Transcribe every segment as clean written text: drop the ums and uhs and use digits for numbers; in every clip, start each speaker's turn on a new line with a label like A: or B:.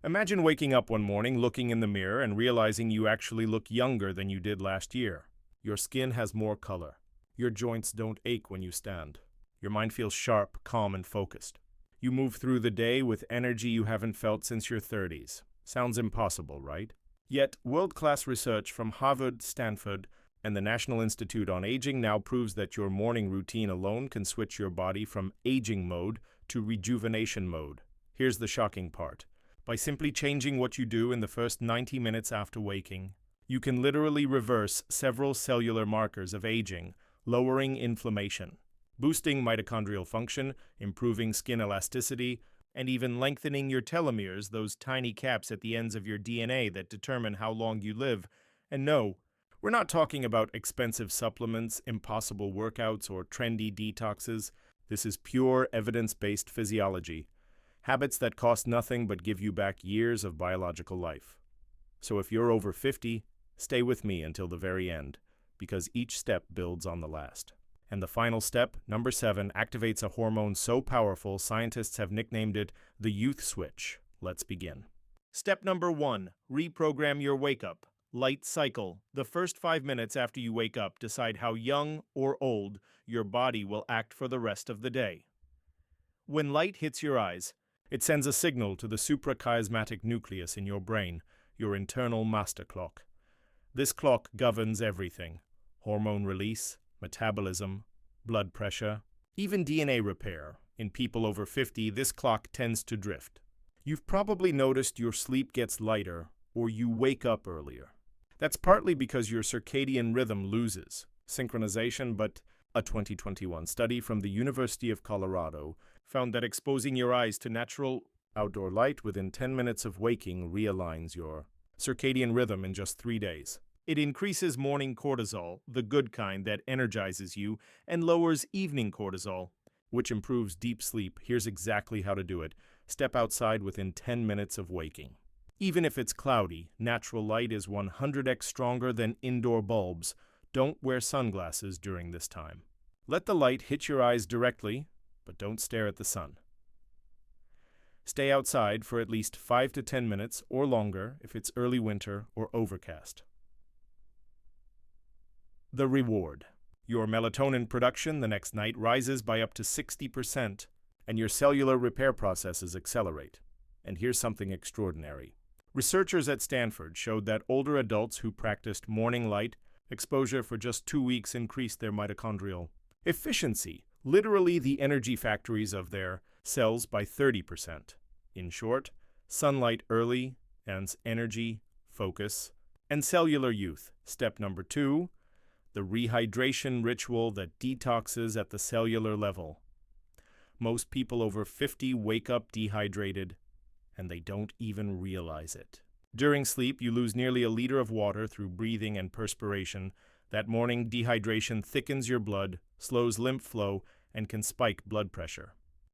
A: Imagine waking up one morning, looking in the mirror, and realizing you actually look younger than you did last year. Your skin has more color. Your joints don't ache when you stand. Your mind feels sharp, calm, and focused. You move through the day with energy you haven't felt since your 30s. Sounds impossible, right? Yet, world-class research from Harvard, Stanford, and the National Institute on Aging now proves that your morning routine alone can switch your body from aging mode to rejuvenation mode. Here's the shocking part. By simply changing what you do in the first 90 minutes after waking, you can literally reverse several cellular markers of aging, lowering inflammation, boosting mitochondrial function, improving skin elasticity, and even lengthening your telomeres, those tiny caps at the ends of your DNA that determine how long you live. And no, we're not talking about expensive supplements, impossible workouts, or trendy detoxes. This is pure evidence-based physiology. Habits that cost nothing but give you back years of biological life. So if you're over 50, stay with me until the very end, because each step builds on the last. And the final step, number 7, activates a hormone so powerful scientists have nicknamed it the youth switch. Let's begin. Step number 1, reprogram your wake-up. Light cycle. The first 5 minutes after you wake up decide how young or old your body will act for the rest of the day. When light hits your eyes, it sends a signal to the suprachiasmatic nucleus in your brain, your internal master clock. This clock governs everything: hormone release, metabolism, blood pressure, even DNA repair. In people over 50, this clock tends to drift. You've probably noticed your sleep gets lighter or you wake up earlier. That's partly because your circadian rhythm loses synchronization, but a 2021 study from the University of Colorado found that exposing your eyes to natural outdoor light within 10 minutes of waking realigns your circadian rhythm in just 3 days. It increases morning cortisol, the good kind that energizes you, and lowers evening cortisol, which improves deep sleep. Here's exactly how to do it. Step outside within 10 minutes of waking. Even if it's cloudy, natural light is 100x stronger than indoor bulbs. Don't wear sunglasses during this time. Let the light hit your eyes directly, but don't stare at the sun. Stay outside for at least 5 to 10 minutes or longer if it's early winter or overcast. The reward. Your melatonin production the next night rises by up to 60%, and your cellular repair processes accelerate. And here's something extraordinary. Researchers at Stanford showed that older adults who practiced morning light exposure for just 2 weeks increased their mitochondrial efficiency, literally the energy factories of their cells, by 30%. In short, sunlight early ends energy, focus, and cellular youth. Step number 2, the rehydration ritual that detoxes at the cellular level. Most people over 50 wake up dehydrated, and they don't even realize it. During sleep, you lose nearly a liter of water through breathing and perspiration. That morning, dehydration thickens your blood, slows lymph flow, and can spike blood pressure.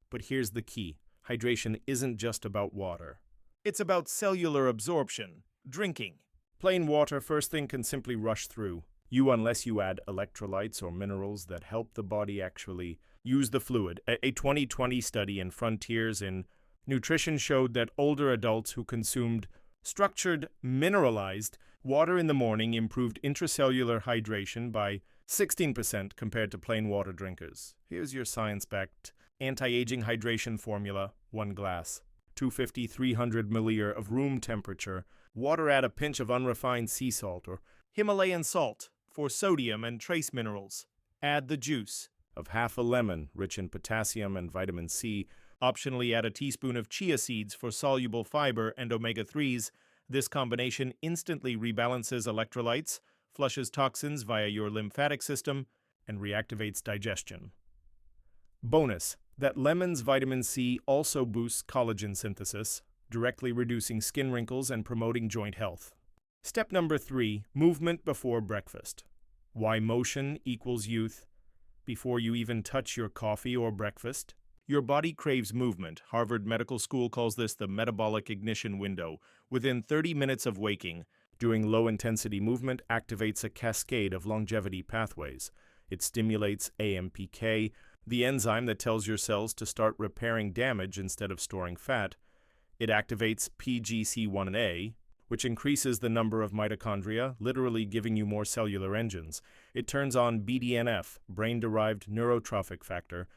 A: But here's the key. Hydration isn't just about water. It's about cellular absorption, drinking. Plain water first thing can simply rush through you unless you add electrolytes or minerals that help the body actually use the fluid. A 2020 study in Frontiers in Nutrition showed that older adults who consumed structured, mineralized water in the morning improved intracellular hydration by 16% compared to plain water drinkers. Here's your science-backed anti-aging hydration formula: 1 glass, 250-300 milliliters of room temperature water, add a pinch of unrefined sea salt or Himalayan salt for sodium and trace minerals. Add the juice of half a lemon, rich in potassium and vitamin C. Optionally add a teaspoon of chia seeds for soluble fiber and omega-3s. This combination instantly rebalances electrolytes, flushes toxins via your lymphatic system, and reactivates digestion. Bonus: that lemon's vitamin C also boosts collagen synthesis, directly reducing skin wrinkles and promoting joint health. Step number 3, movement before breakfast. Why motion equals youth? Before you even touch your coffee or breakfast, your body craves movement. Harvard Medical School calls this the metabolic ignition window. Within 30 minutes of waking, doing low-intensity movement activates a cascade of longevity pathways. It stimulates AMPK, the enzyme that tells your cells to start repairing damage instead of storing fat. It activates PGC1A, which increases the number of mitochondria, literally giving you more cellular engines. It turns on BDNF, brain-derived neurotrophic factor,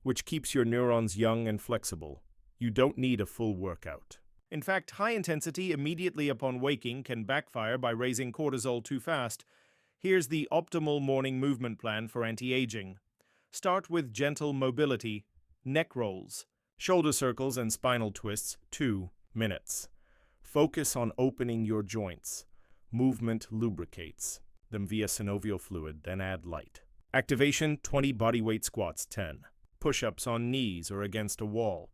A: which keeps your neurons young and flexible. You don't need a full workout. In fact, high intensity immediately upon waking can backfire by raising cortisol too fast. Here's the optimal morning movement plan for anti-aging. Start with gentle mobility, neck rolls, shoulder circles and spinal twists, 2 minutes. Focus on opening your joints. Movement lubricates them via synovial fluid, then add light. Activation, 20 bodyweight squats, 10. Push-ups on knees or against a wall,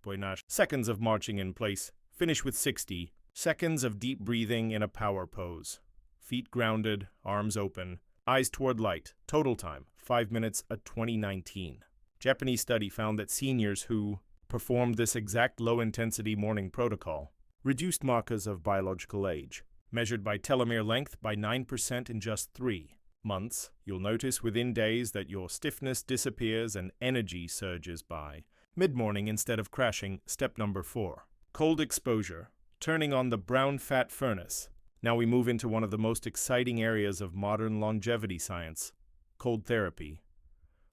A: seconds of marching in place. Finish with 60 seconds of deep breathing in a power pose. Feet grounded, arms open, eyes toward light. Total time, 5 minutes, a 2019. Japanese study found that seniors who performed this exact low-intensity morning protocol reduced markers of biological age, measured by telomere length by 9% in just 3 months. You'll notice within days that your stiffness disappears and energy surges by mid-morning instead of crashing. Step number 4. Cold exposure, turning on the brown fat furnace. Now we move into one of the most exciting areas of modern longevity science, cold therapy.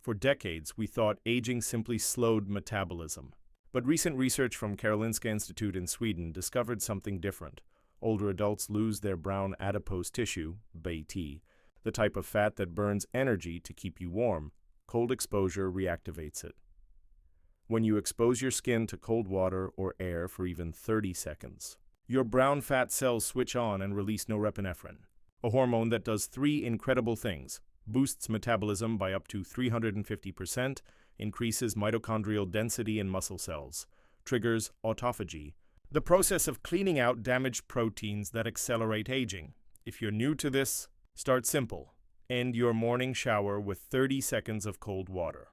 A: For decades, we thought aging simply slowed metabolism. But recent research from Karolinska Institute in Sweden discovered something different. Older adults lose their brown adipose tissue, BT, the type of fat that burns energy to keep you warm. Cold exposure reactivates it. When you expose your skin to cold water or air for even 30 seconds, your brown fat cells switch on and release norepinephrine, a hormone that does 3 incredible things: boosts metabolism by up to 350%, increases mitochondrial density in muscle cells, triggers autophagy, the process of cleaning out damaged proteins that accelerate aging. If you're new to this, start simple. End your morning shower with 30 seconds of cold water.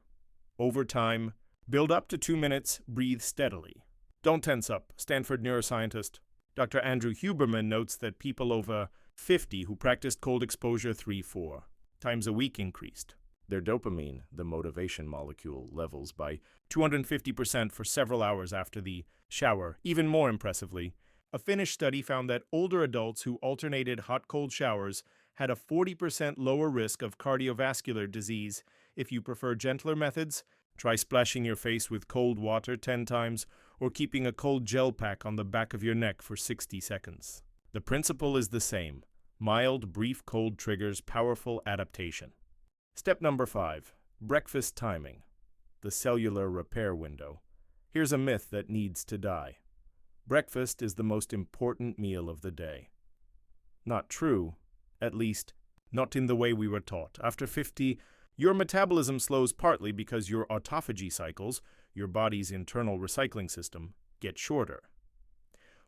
A: Over time, build up to 2 minutes, breathe steadily. Don't tense up. Stanford neuroscientist Dr. Andrew Huberman notes that people over 50 who practiced cold exposure 3-4 times a week increased their dopamine, the motivation molecule, levels by 250% for several hours after the shower. Even more impressively, a Finnish study found that older adults who alternated hot-cold showers had a 40% lower risk of cardiovascular disease. If you prefer gentler methods, try splashing your face with cold water 10 times or keeping a cold gel pack on the back of your neck for 60 seconds. The principle is the same. Mild, brief cold triggers powerful adaptation. Step number 5. Breakfast timing. The cellular repair window. Here's a myth that needs to die. Breakfast is the most important meal of the day. Not true. At least, not in the way we were taught. After 50, your metabolism slows partly because your autophagy cycles, your body's internal recycling system, get shorter.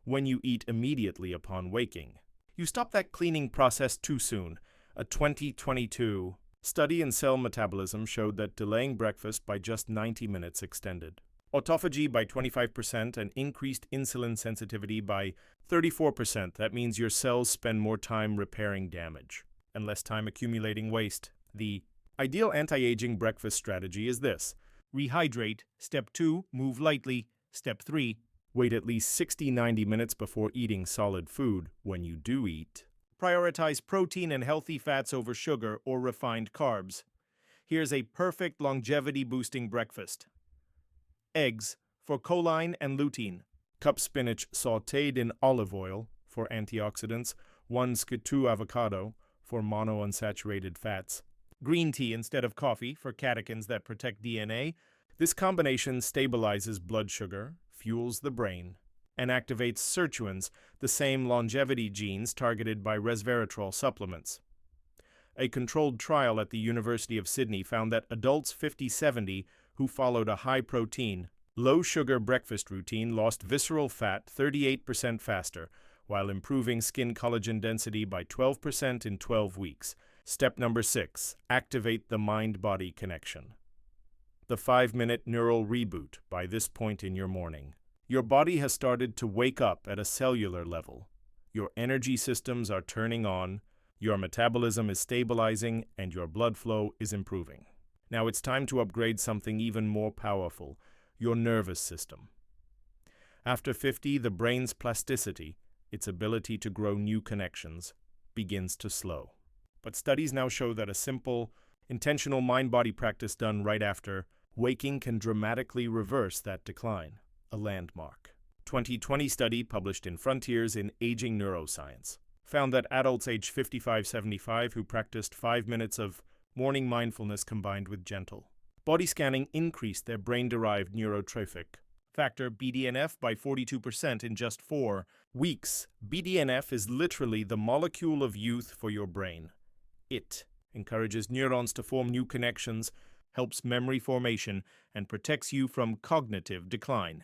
A: When you eat immediately upon waking, you stop that cleaning process too soon. A 2022 study in cell metabolism showed that delaying breakfast by just 90 minutes extended autophagy by 25% and increased insulin sensitivity by 34%. That means your cells spend more time repairing damage and less time accumulating waste. The ideal anti-aging breakfast strategy is this: rehydrate. Step 2, move lightly. Step 3, wait at least 60-90 minutes before eating solid food. When you do eat, prioritize protein and healthy fats over sugar or refined carbs. Here's a perfect longevity-boosting breakfast. Eggs for choline and lutein. Cup spinach sautéed in olive oil for antioxidants. 1 skew avocado for monounsaturated fats. Green tea instead of coffee for catechins that protect DNA. This combination stabilizes blood sugar, fuels the brain, and activates sirtuins, the same longevity genes targeted by resveratrol supplements. A controlled trial at the University of Sydney found that adults 50-70 who followed a high-protein, low-sugar breakfast routine lost visceral fat 38% faster, while improving skin collagen density by 12% in 12 weeks. Step number 6, activate the mind-body connection. The 5-minute neural reboot. By this point in your morning, your body has started to wake up at a cellular level. Your energy systems are turning on, your metabolism is stabilizing, and your blood flow is improving. Now it's time to upgrade something even more powerful. your nervous system. After 50, the brain's plasticity, its ability to grow new connections, begins to slow. But studies now show that a simple, intentional mind-body practice done right after waking can dramatically reverse that decline, a landmark. 2020 study published in Frontiers in Aging Neuroscience found that adults aged 55-75 who practiced 5 minutes of morning mindfulness combined with gentle body scanning increased their brain-derived neurotrophic factor BDNF by 42% in just 4 weeks. BDNF is literally the molecule of youth for your brain. It encourages neurons to form new connections, helps memory formation, and protects you from cognitive decline.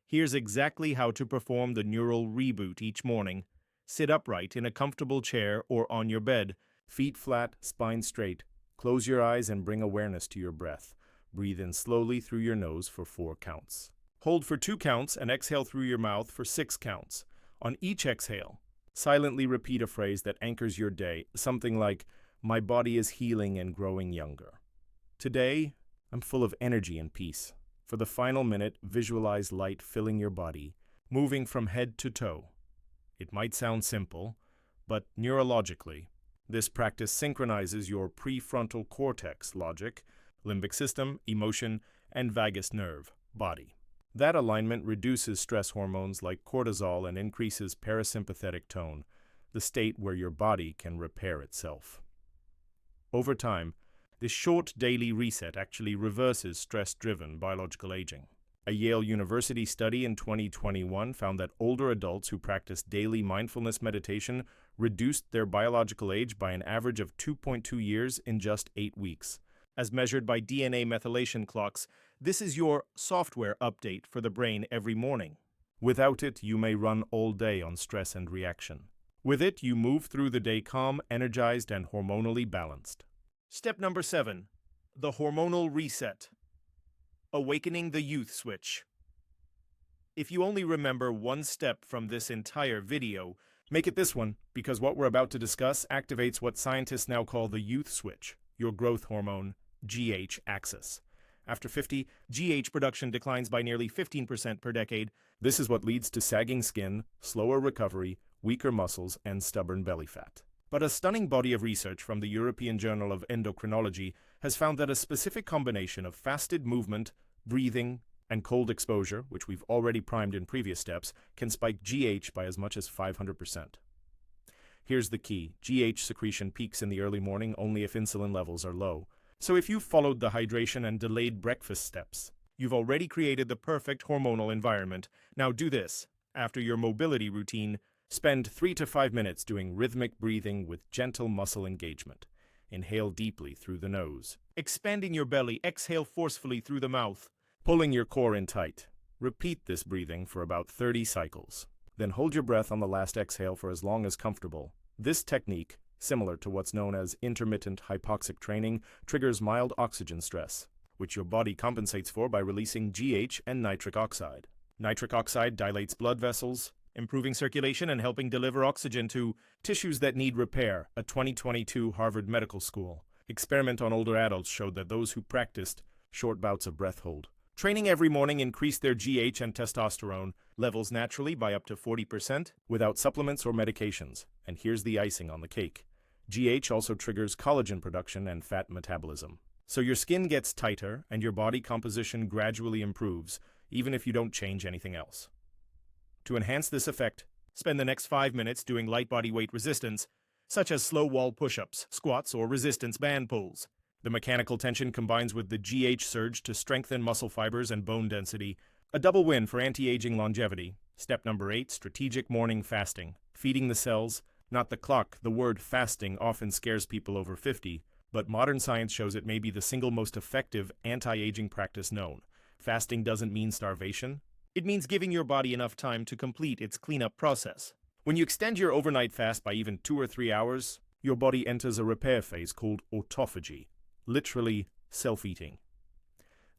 A: Here's exactly how to perform the neural reboot each morning. Sit upright in a comfortable chair or on your bed, feet flat, spine straight. Close your eyes and bring awareness to your breath. Breathe in slowly through your nose for 4 counts. Hold for 2 counts and exhale through your mouth for 6 counts. On each exhale, silently repeat a phrase that anchors your day, something like, "My body is healing and growing younger. Today, I'm full of energy and peace." For the final minute, visualize light filling your body, moving from head to toe. It might sound simple, but neurologically, this practice synchronizes your prefrontal cortex logic, limbic system, emotion, and vagus nerve body. That alignment reduces stress hormones like cortisol and increases parasympathetic tone, the state where your body can repair itself. Over time, this short daily reset actually reverses stress-driven biological aging. A Yale University study in 2021 found that older adults who practiced daily mindfulness meditation reduced their biological age by an average of 2.2 years in just 8 weeks. As measured by DNA methylation clocks, this is your software update for the brain every morning. Without it, you may run all day on stress and reaction. With it, you move through the day calm, energized, and hormonally balanced. Step number 7. The hormonal reset. Awakening the youth switch. If you only remember one step from this entire video, make it this one, because what we're about to discuss activates what scientists now call the youth switch, your growth hormone, GH axis. After 50, GH production declines by nearly 15% per decade. This is what leads to sagging skin, slower recovery, weaker muscles, and stubborn belly fat. But a stunning body of research from the European Journal of Endocrinology has found that a specific combination of fasted movement, breathing, and cold exposure, which we've already primed in previous steps, can spike GH by as much as 500%. Here's the key. GH secretion peaks in the early morning only if insulin levels are low. So if you've followed the hydration and delayed breakfast steps, you've already created the perfect hormonal environment. Now do this. After your mobility routine, spend 3 to 5 minutes doing rhythmic breathing with gentle muscle engagement. Inhale deeply through the nose. Expanding your belly, exhale forcefully through the mouth, pulling your core in tight. Repeat this breathing for about 30 cycles. Then hold your breath on the last exhale for as long as comfortable. This technique, similar to what's known as intermittent hypoxic training, triggers mild oxygen stress, which your body compensates for by releasing GH and nitric oxide. Nitric oxide dilates blood vessels, improving circulation and helping deliver oxygen to tissues that need repair. A 2022 Harvard Medical School experiment on older adults showed that those who practiced short bouts of breath hold training every morning increased their GH and testosterone levels naturally by up to 40% without supplements or medications. And here's the icing on the cake. GH also triggers collagen production and fat metabolism. So your skin gets tighter and your body composition gradually improves, even if you don't change anything else. To enhance this effect, spend the next 5 minutes doing light body weight resistance, such as slow wall push-ups, squats, or resistance band pulls. The mechanical tension combines with the GH surge to strengthen muscle fibers and bone density, a double win for anti-aging longevity. Step number 8, strategic morning fasting. Feeding the cells, not the clock. The word fasting often scares people over 50, but modern science shows it may be the single most effective anti-aging practice known. Fasting doesn't mean starvation. It means giving your body enough time to complete its cleanup process. When you extend your overnight fast by even 2 or 3 hours, your body enters a repair phase called autophagy, literally self-eating.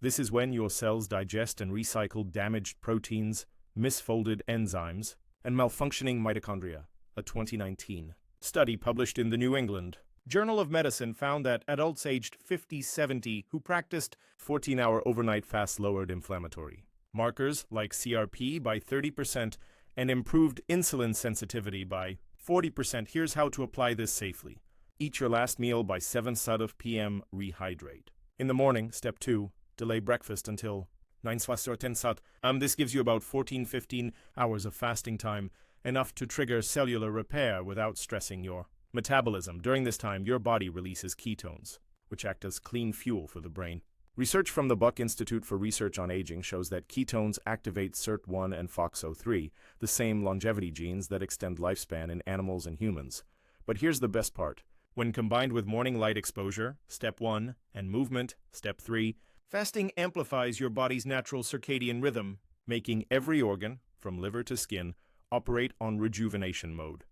A: This is when your cells digest and recycle damaged proteins, misfolded enzymes, and malfunctioning mitochondria. A 2019 study published in the New England Journal of Medicine found that adults aged 50-70 who practiced 14-hour overnight fasts lowered inflammatory markers like CRP by 30% and improved insulin sensitivity by 40%. Here's how to apply this safely. Eat your last meal by 7 p.m. Rehydrate. In the morning, step 2, delay breakfast until 9 or 10 sat. This gives you about 14-15 hours of fasting time, enough to trigger cellular repair without stressing your metabolism. During this time, your body releases ketones, which act as clean fuel for the brain. Research from the Buck Institute for Research on Aging shows that ketones activate SIRT1 and FOXO3, the same longevity genes that extend lifespan in animals and humans. But here's the best part. When combined with morning light exposure, step 1, and movement, step 3, fasting amplifies your body's natural circadian rhythm, making every organ, from liver to skin, operate on rejuvenation mode.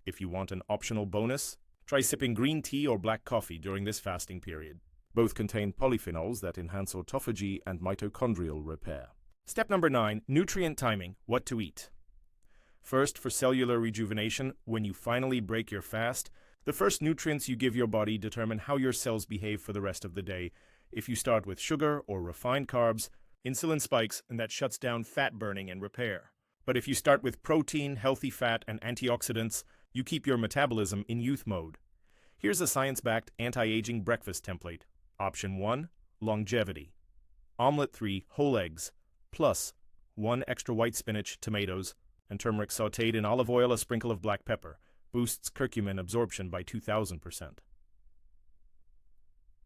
A: If you want an optional bonus, try sipping green tea or black coffee during this fasting period. Both contain polyphenols that enhance autophagy and mitochondrial repair. Step number 9, nutrient timing, what to eat. First, for cellular rejuvenation, when you finally break your fast, the first nutrients you give your body determine how your cells behave for the rest of the day. If you start with sugar or refined carbs, insulin spikes, and that shuts down fat burning and repair. But if you start with protein, healthy fat, and antioxidants, you keep your metabolism in youth mode. Here's a science-backed anti-aging breakfast template. Option 1, longevity. Omelette 3, whole eggs, plus 1 extra white spinach, tomatoes, and turmeric sautéed in olive oil, a sprinkle of black pepper. Boosts curcumin absorption by 2,000%.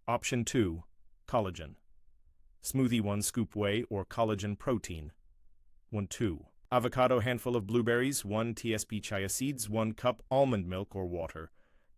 A: Option 2, collagen. Smoothie 1 scoop whey or collagen protein. 1-2. Avocado handful of blueberries, 1 TSP chia seeds, 1 cup almond milk or water.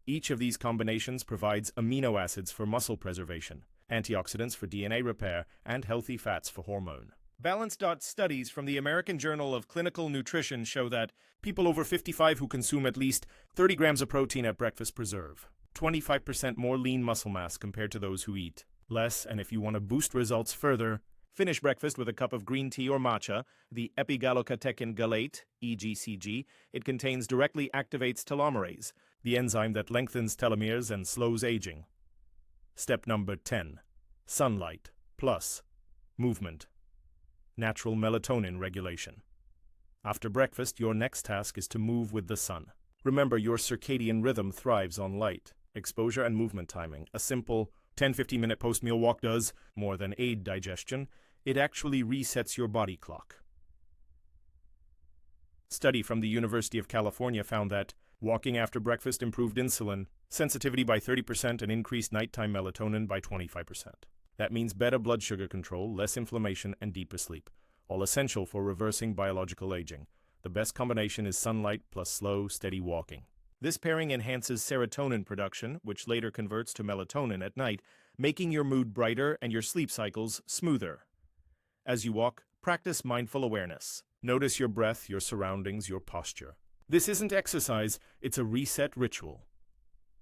A: Each of these combinations provides amino acids for muscle preservation, antioxidants for DNA repair, and healthy fats for hormone. Balanced studies from the American Journal of Clinical Nutrition show that people over 55 who consume at least 30 grams of protein at breakfast preserve 25% more lean muscle mass compared to those who eat less. And if you want to boost results further, finish breakfast with a cup of green tea or matcha, the epigallocatechin gallate, EGCG. It directly activates telomerase, the enzyme that lengthens telomeres and slows aging. Step number 10, sunlight plus movement. Natural melatonin regulation. After breakfast, your next task is to move with the sun. Remember, your circadian rhythm thrives on light, exposure, and movement timing. A simple 10-15 minute post-meal walk does more than aid digestion. It actually resets your body clock. Study from the University of California found that walking after breakfast improved insulin sensitivity by 30% and increased nighttime melatonin by 25%. That means better blood sugar control, less inflammation, and deeper sleep, all essential for reversing biological aging. The best combination is sunlight plus slow, steady walking. This pairing enhances serotonin production, which later converts to melatonin at night, making your mood brighter and your sleep cycles smoother. As you walk, practice mindful awareness. Notice your breath, your surroundings, your posture. This isn't exercise, it's a reset ritual.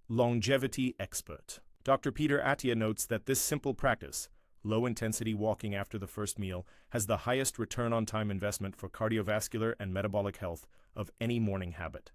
A: Longevity expert Dr. Peter Attia notes that this simple practice, low-intensity walking after the first meal, has the highest return on time investment for cardiovascular and metabolic health of any morning habit.